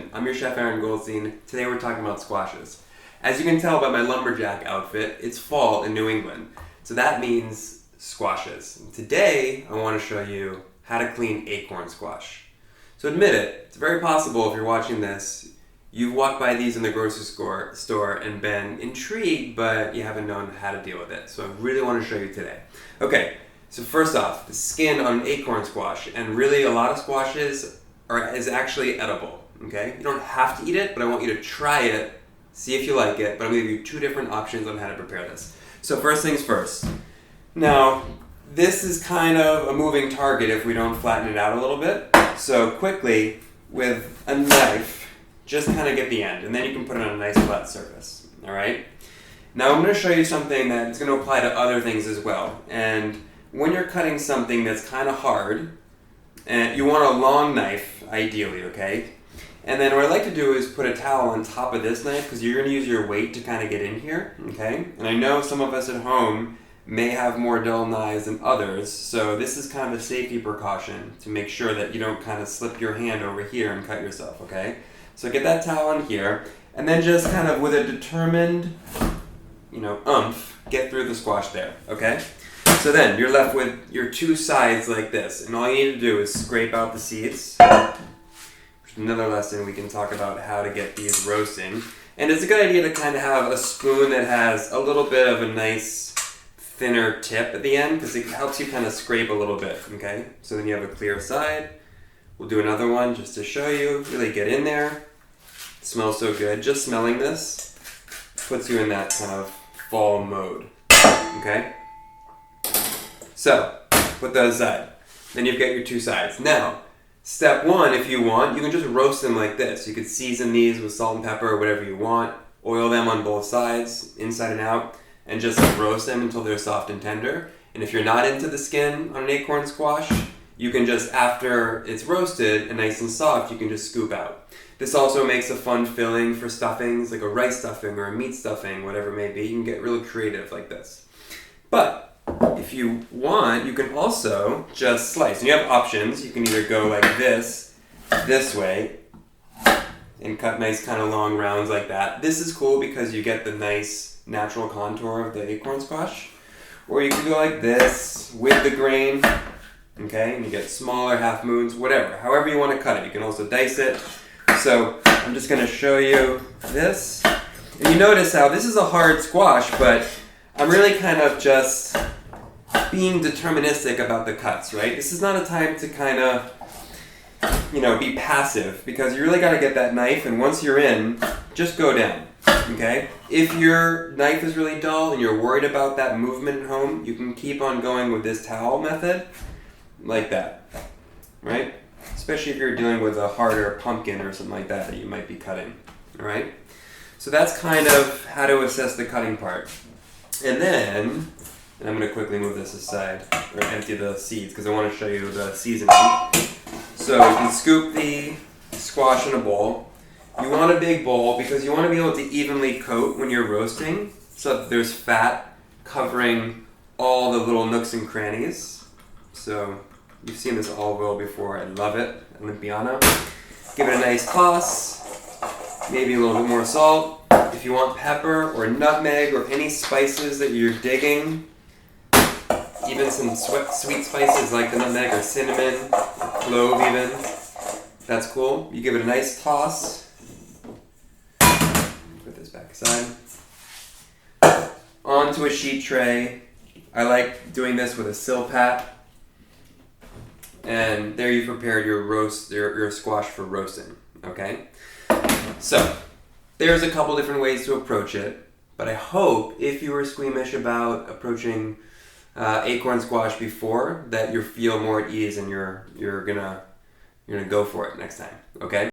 Kitchen. I'm your chef Aran. Today we're talking about squashes. As you can tell by my lumberjack outfit, it's fall in New England. So that means squashes. Today I want to show you how to clean acorn squash. So admit it, it's very possible if you're watching this, you've walked by these in the grocery store and been intrigued, but you haven't known how to deal with it. So I really want to show you today. Okay, so first off, the skin on an acorn squash, and really a lot of squashes is actually edible, okay? You don't have to eat it, but I want you to try it, see if you like it, but I'm going to give you two different options on how to prepare this. So first things first. Now, this is kind of a moving target if we don't flatten it out a little bit. So quickly, with a knife, just kind of get the end, and then you can put it on a nice flat surface, all right? Now I'm going to show you something that's going to apply to other things as well. And when you're cutting something that's kind of hard, and you want a long knife, ideally, okay? And then what I like to do is put a towel on top of this knife because you're going to use your weight to kind of get in here, okay? And I know some of us at home may have more dull knives than others, so this is kind of a safety precaution to make sure that you don't kind of slip your hand over here and cut yourself, okay? So get that towel on here, and then just kind of with a determined, oomph, get through the squash there, okay? So then you're left with your two sides like this, and all you need to do is scrape out the seeds. Another lesson we can talk about how to get these roasting. And it's a good idea to kind of have a spoon that has a little bit of a nice thinner tip at the end because it helps you kind of scrape a little bit, okay? So then you have a clear side. We'll do another one just to show you. Really get in there. It smells so good. Just smelling this puts you in that kind of fall mode, okay? So, put those aside. Then you've got your two sides. Now, step one, if you want, you can just roast them like this. You could season these with salt and pepper or whatever you want. Oil them on both sides, inside and out, and just roast them until they're soft and tender. And if you're not into the skin on an acorn squash, you can just, after it's roasted and nice and soft, you can just scoop out. This also makes a fun filling for stuffings, like a rice stuffing or a meat stuffing, whatever it may be. You can get really creative like this. But if you want, you can also just slice. And you have options. You can either go like this way, and cut nice kind of long rounds like that. This is cool because you get the nice natural contour of the acorn squash. Or you can go like this with the grain, okay? And you get smaller half moons, whatever. However you want to cut it. You can also dice it. So I'm just going to show you this. And you notice how this is a hard squash, but I'm really kind of just being deterministic about the cuts, right? This is not a time to kind of, be passive because you really got to get that knife, and once you're in, just go down, okay? If your knife is really dull and you're worried about that movement at home, you can keep on going with this towel method like that, right? Especially if you're dealing with a harder pumpkin or something like that you might be cutting, all right? So that's kind of how to assess the cutting part. And then, I'm going to quickly move this aside, or empty the seeds, because I want to show you the seasoning. So you can scoop the squash in a bowl. You want a big bowl because you want to be able to evenly coat when you're roasting, so that there's fat covering all the little nooks and crannies. So you've seen this olive oil before. I love it. Olympiana. Give it a nice toss. Maybe a little bit more salt. If you want pepper or nutmeg or any spices that you're digging, even some sweet spices like the nutmeg or cinnamon, or clove even, that's cool. You give it a nice toss. Put this back aside. Onto a sheet tray. I like doing this with a silpat. And there you prepared your squash for roasting, okay? So, there's a couple different ways to approach it, but I hope if you were squeamish about approaching acorn squash before, that you feel more at ease and you're gonna go for it next time, okay?